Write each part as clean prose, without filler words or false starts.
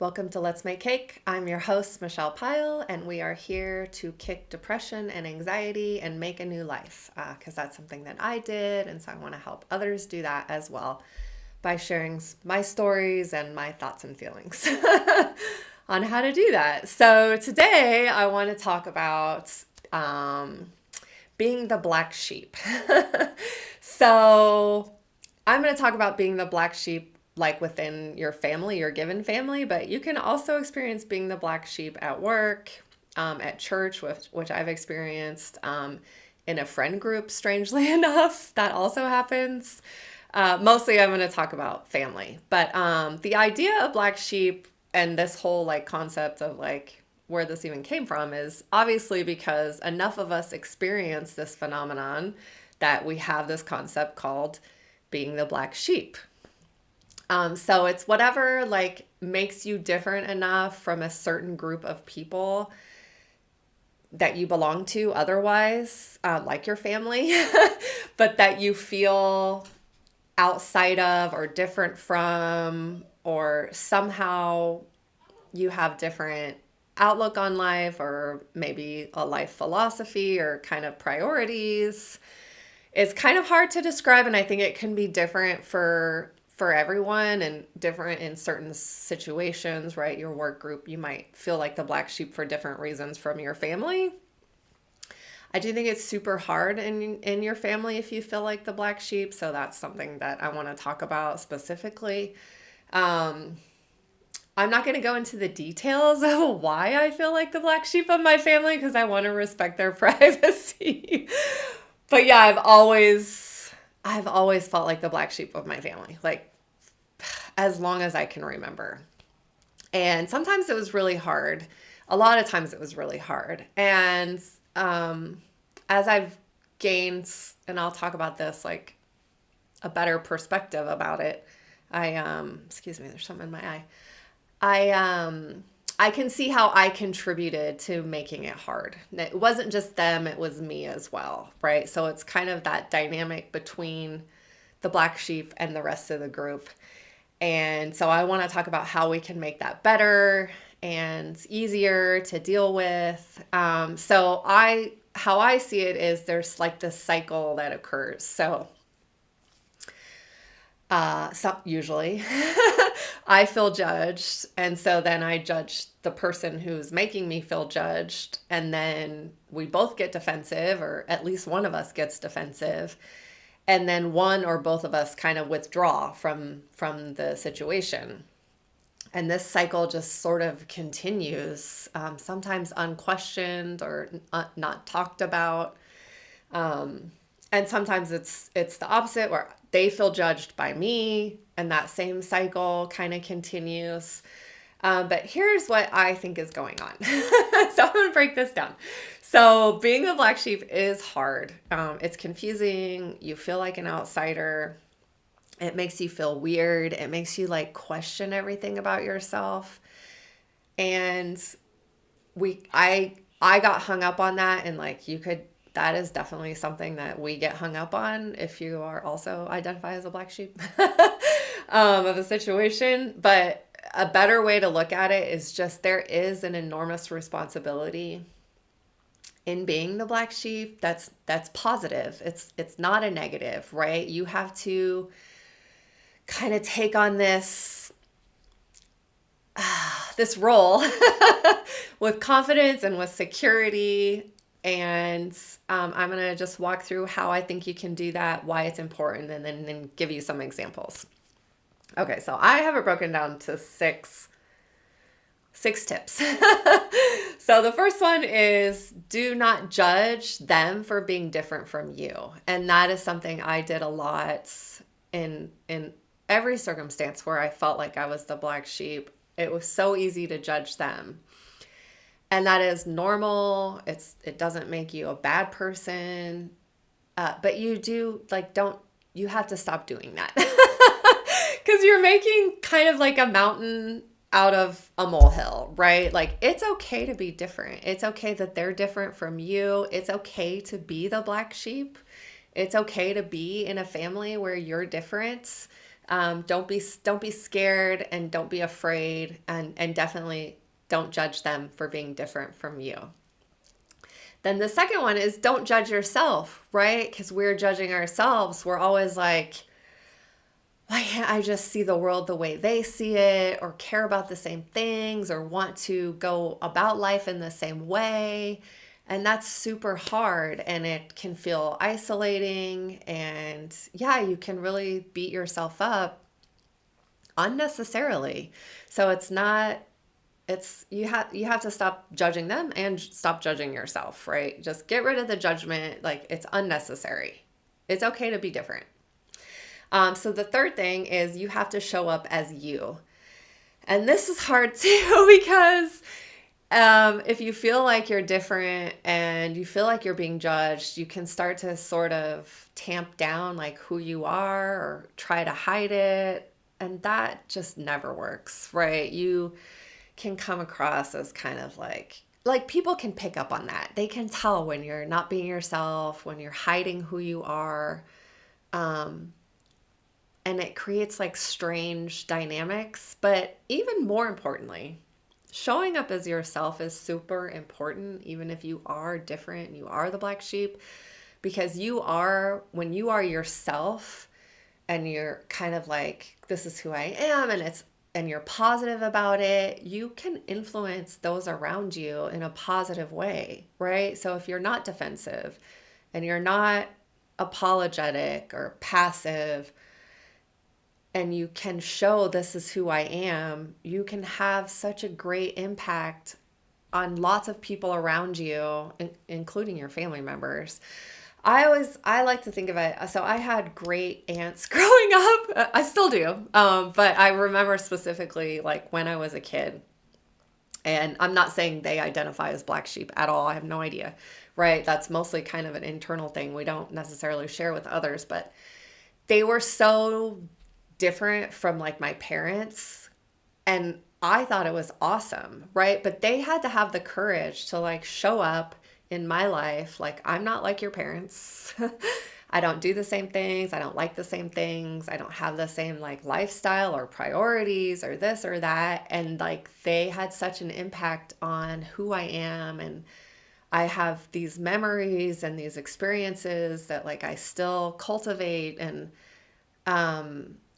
Welcome to Let's Make Cake. I'm your host, Michelle Pyle, and we are here to kick depression and anxiety and make a new life because that's something that I did. And so I want to help others do that as well by sharing my stories and my thoughts and feelings on how to do that. So today I want to talk about being the black sheep. So I'm going to talk about being the black sheep like within your family, your given family, but you can also experience being the black sheep at work, at church, which I've experienced, in a friend group, strangely enough, that also happens. Mostly I'm going to talk about family, but the idea of black sheep and this whole like concept of like where this even came from is obviously because enough of us experience this phenomenon that we have this concept called being the black sheep. So it's whatever like makes you different enough from a certain group of people that you belong to otherwise, like your family, but that you feel outside of or different from, or somehow you have different outlook on life or maybe a life philosophy or kind of priorities. It's kind of hard to describe, and I think it can be different for everyone and different in certain situations, right? Your work group, you might feel like the black sheep for different reasons from your family. I do think it's super hard in your family if you feel like the black sheep, so that's something that I want to talk about specifically. Um, I'm not going to go into the details of why I feel like the black sheep of my family because I want to respect their privacy. But yeah, I've always felt like the black sheep of my family, like as long as I can remember. And sometimes it was really hard. A lot of times it was really hard. And as I've gained, and I'll talk about this like a better perspective about it. Excuse me, there's something in my eye. I can see how I contributed to making it hard. It wasn't just them, it was me as well, right? So it's kind of that dynamic between the black sheep and the rest of the group. And so I want to talk about how we can make that better and easier to deal with. How I see it is there's like this cycle that occurs. So usually I feel judged. And so then I judge the person who's making me feel judged. And then we both get defensive, or at least one of us gets defensive. And then one or both of us kind of withdraw from the situation. And this cycle just sort of continues, sometimes unquestioned or not talked about. And sometimes it's the opposite where they feel judged by me and that same cycle kind of continues. But here's what I think is going on. So I'm going to break this down. So being a black sheep is hard. It's confusing. You feel like an outsider. It makes you feel weird. It makes you like question everything about yourself. And I got hung up on that, and like that is definitely something that we get hung up on if you are also identify as a black sheep of a situation. But a better way to look at it is just there is an enormous responsibility in being the black sheep that's positive. It's not a negative, right? You have to kind of take on this role with confidence and with security. And I'm going to just walk through how I think you can do that, why it's important, and then give you some examples. Okay, so I have it broken down to six tips. So the first one is do not judge them for being different from you. And that is something I did a lot in every circumstance where I felt like I was the black sheep. It was so easy to judge them. And that is normal. It doesn't make you a bad person. But you have to stop doing that. Because you're making kind of like a mountain out of a molehill, right? Like it's okay to be different. It's okay that they're different from you. It's okay to be the black sheep. It's okay to be in a family where you're different. Don't be scared, and don't be afraid, and definitely don't judge them for being different from you. Then the second one is don't judge yourself, right? Because we're judging ourselves. We're always like, why can't I just see the world the way they see it, or care about the same things, or want to go about life in the same way? And that's super hard, and it can feel isolating. And yeah, you can really beat yourself up unnecessarily. So it's not, it's you have to stop judging them and stop judging yourself, right? Just get rid of the judgment. Like, it's unnecessary. It's okay to be different. So the third thing is you have to show up as you. And this is hard too because if you feel like you're different and you feel like you're being judged, you can start to sort of tamp down like who you are or try to hide it. And that just never works, right? You can come across as kind of like people can pick up on that. They can tell when you're not being yourself, when you're hiding who you are. Um, and it creates like strange dynamics. But even more importantly, showing up as yourself is super important, even if you are different and you are the black sheep, because when you are yourself and you're kind of like, this is who I am, and you're positive about it, you can influence those around you in a positive way, right? So if you're not defensive and you're not apologetic or passive, and you can show this is who I am, you can have such a great impact on lots of people around you, including your family members. I like to think of it. So I had great aunts growing up. I still do. But I remember specifically like when I was a kid, and I'm not saying they identify as black sheep at all. I have no idea, right? That's mostly kind of an internal thing we don't necessarily share with others, but they were so different from like my parents, and I thought it was awesome, right? But they had to have the courage to like show up in my life like, I'm not like your parents. I don't do the same things, I don't like the same things, I don't have the same like lifestyle or priorities or this or that. And like they had such an impact on who I am, and I have these memories and these experiences that like I still cultivate. And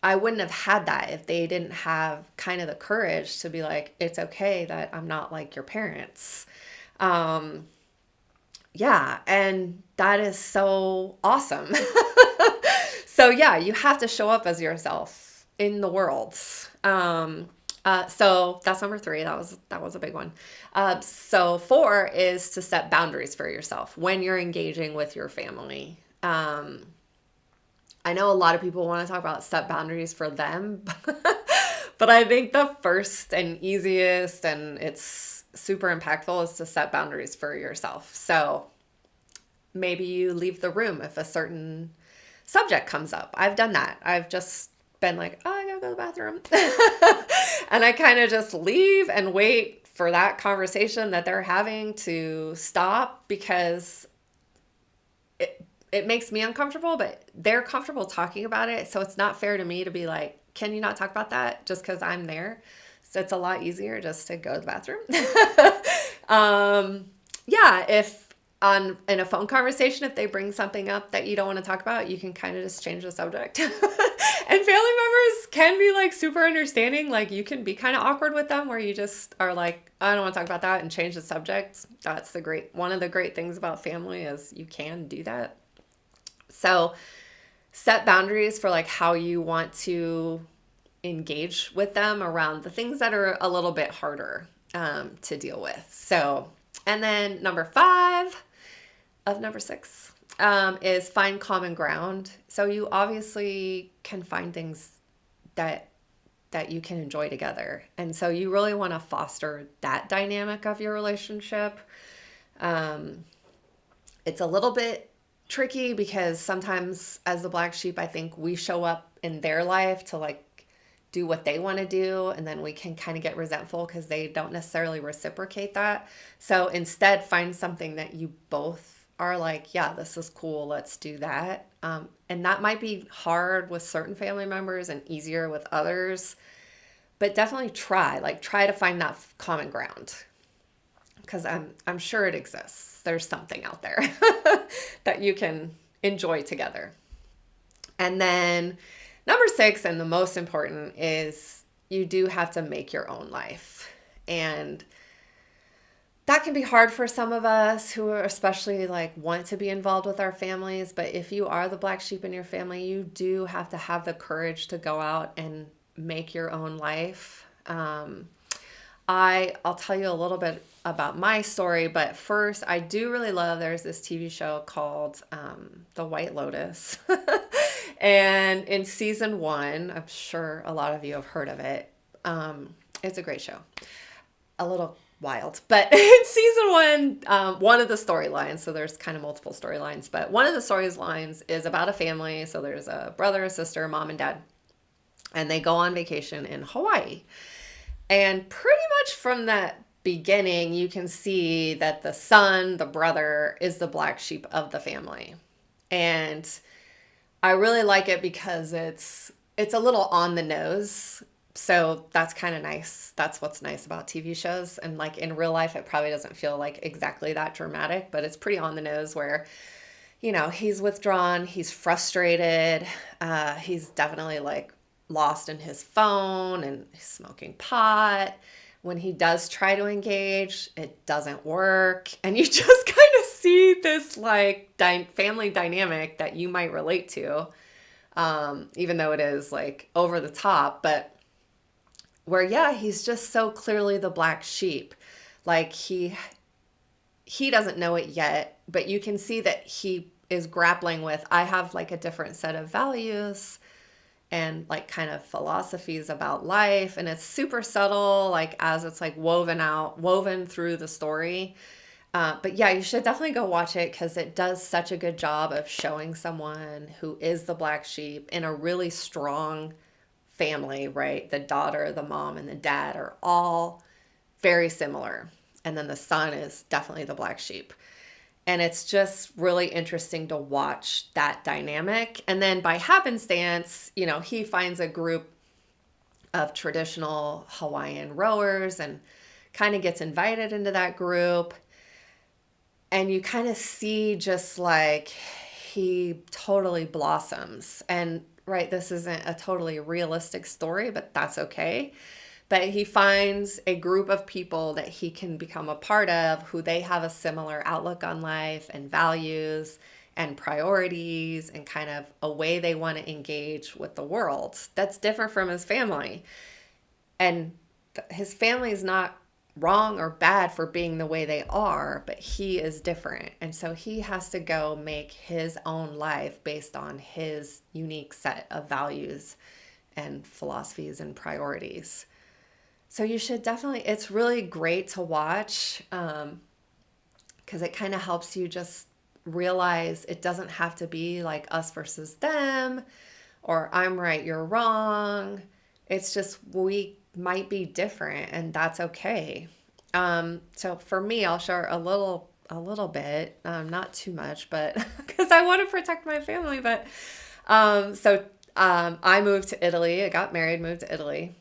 I wouldn't have had that if they didn't have kind of the courage to be like, it's okay that I'm not like your parents. Um, yeah, and that is so awesome. So yeah, you have to show up as yourself in the world. So that's number three. That was a big one. So four is to set boundaries for yourself when you're engaging with your family. I know a lot of people want to talk about set boundaries for them, but I think the first and easiest, and it's super impactful, is to set boundaries for yourself. So maybe you leave the room if a certain subject comes up. I've done that. I've just been like, oh, I gotta go to the bathroom. And I kind of just leave and wait for that conversation that they're having to stop, because it makes me uncomfortable, but they're comfortable talking about it. So it's not fair to me to be like, can you not talk about that just because I'm there? So it's a lot easier just to go to the bathroom. Yeah, if in a phone conversation, if they bring something up that you don't want to talk about, you can kind of just change the subject. And family members can be like super understanding. Like you can be kind of awkward with them where you just are like, I don't want to talk about that, and change the subject. That's one of the great things about family is you can do that. So set boundaries for like how you want to engage with them around the things that are a little bit harder to deal with. So, and then number 5 of number 6 is find common ground. So you obviously can find things that you can enjoy together. And so you really want to foster that dynamic of your relationship. It's a little bit tricky because sometimes as the black sheep, I think we show up in their life to like do what they want to do, and then we can kind of get resentful because they don't necessarily reciprocate that. So instead, find something that you both are like, yeah, this is cool, let's do that. And that might be hard with certain family members and easier with others, but definitely try to find that common ground because I'm sure it exists. There's something out there that you can enjoy together. And then number 6, and the most important, is you do have to make your own life. And that can be hard for some of us who are especially like want to be involved with our families. But if you are the black sheep in your family, you do have to have the courage to go out and make your own life. I'll tell you a little bit about my story, but first, I do really love, there's this TV show called The White Lotus. And in season 1, I'm sure a lot of you have heard of it. It's a great show. A little wild, but in season 1, one of the storylines, so there's kind of multiple storylines, but one of the storylines is about a family. So there's a brother, a sister, mom and dad, and they go on vacation in Hawaii. And pretty much from that beginning, you can see that the son, the brother, is the black sheep of the family. And I really like it because it's a little on the nose. So that's kind of nice. That's what's nice about TV shows. And like in real life, it probably doesn't feel like exactly that dramatic, but it's pretty on the nose where, he's withdrawn, he's frustrated, he's definitely like lost in his phone and smoking pot. When he does try to engage, it doesn't work. And you just kind of see this like family dynamic that you might relate to, even though it is like over the top, but where, yeah, he's just so clearly the black sheep. Like he doesn't know it yet, but you can see that he is grappling with, I have like a different set of values and like kind of philosophies about life. And it's super subtle, like as it's like woven through the story. But yeah, you should definitely go watch it because it does such a good job of showing someone who is the black sheep in a really strong family, right? The daughter, the mom, and the dad are all very similar. And then the son is definitely the black sheep. And it's just really interesting to watch that dynamic. And then by happenstance, he finds a group of traditional Hawaiian rowers and kind of gets invited into that group. And you kind of see just like he totally blossoms. And right, this isn't a totally realistic story, but that's okay. But he finds a group of people that he can become a part of who they have a similar outlook on life and values and priorities and kind of a way they want to engage with the world that's different from his family. And his family is not wrong or bad for being the way they are, but he is different. And so he has to go make his own life based on his unique set of values and philosophies and priorities. So you should definitely, it's really great to watch because it kind of helps you just realize it doesn't have to be like us versus them or I'm right, you're wrong. It's just we might be different and that's okay. So for me, I'll share a little bit, not too much, but because I want to protect my family. But I moved to Italy. I got married, moved to Italy.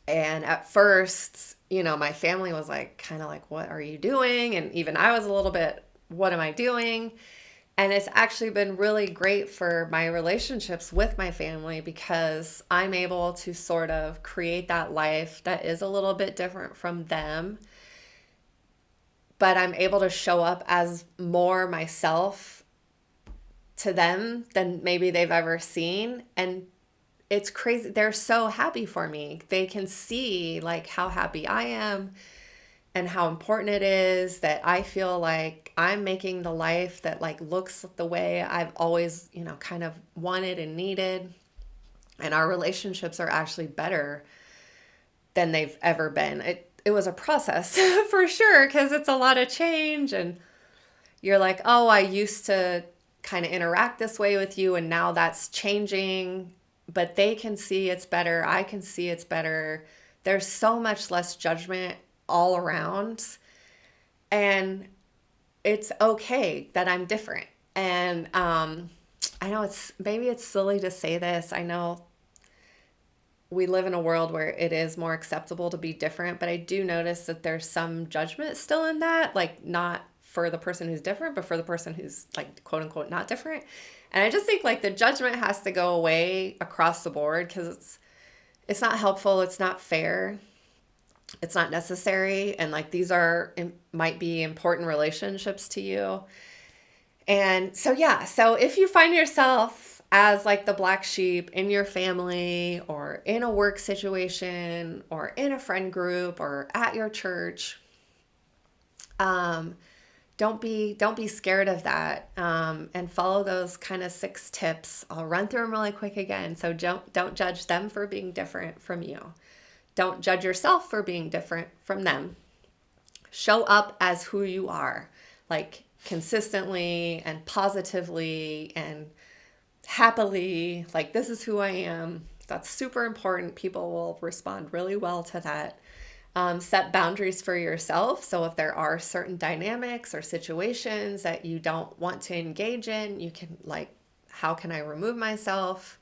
And at first, my family was like, kind of like, what are you doing? And even I was a little bit, what am I doing? And it's actually been really great for my relationships with my family because I'm able to sort of create that life that is a little bit different from them. But I'm able to show up as more myself to them than maybe they've ever seen. And it's crazy. They're so happy for me. They can see like how happy I am and how important it is that I feel like I'm making the life that like looks the way I've always, kind of wanted and needed. And our relationships are actually better than they've ever been. It was a process for sure because it's a lot of change and you're like, oh, I used to kind of interact this way with you and now that's changing. But they can see it's better. I can see it's better. There's so much less judgment all around. And it's okay that I'm different. And I know it's silly to say this. I know we live in a world where it is more acceptable to be different, but I do notice that there's some judgment still in that, like not for the person who's different, but for the person who's like quote unquote not different. And I just think like the judgment has to go away across the board because it's not helpful, it's not fair, it's not necessary, and like these are might be important relationships to you. And so, yeah, so if you find yourself as like the black sheep in your family or in a work situation or in a friend group or at your church, um, don't be scared of that, and follow those kind of 6 tips. I'll run through them really quick again. So don't judge them for being different from you. Don't judge yourself for being different from them. Show up as who you are, like consistently and positively and happily, like this is who I am. That's super important. People will respond really well to that. Set boundaries for yourself. So if there are certain dynamics or situations that you don't want to engage in, you can like, how can I remove myself?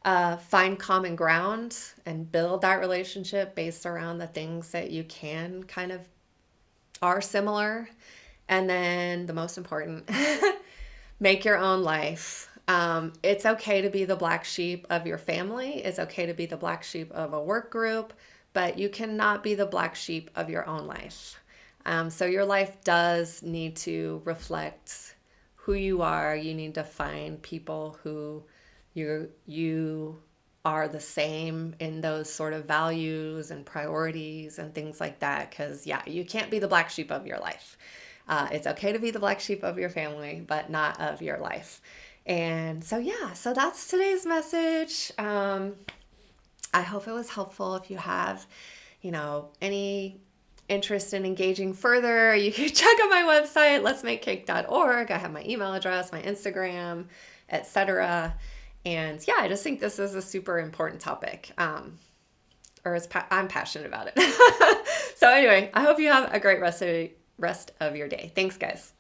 Find common ground and build that relationship based around the things that you can kind of are similar. And then the most important, make your own life. It's okay to be the black sheep of your family. It's okay to be the black sheep of a work group, but you cannot be the black sheep of your own life. So your life does need to reflect who you are. You need to find people who you are the same in those sort of values and priorities and things like that. Because, yeah, you can't be the black sheep of your life. It's okay to be the black sheep of your family, but not of your life. And so, yeah, so that's today's message. I hope it was helpful. If you have, any interest in engaging further, you can check out my website, letsmakecake.org. I have my email address, my Instagram, etc. And yeah, I just think this is a super important topic. I'm passionate about it. So anyway, I hope you have a great rest of your day. Thanks, guys.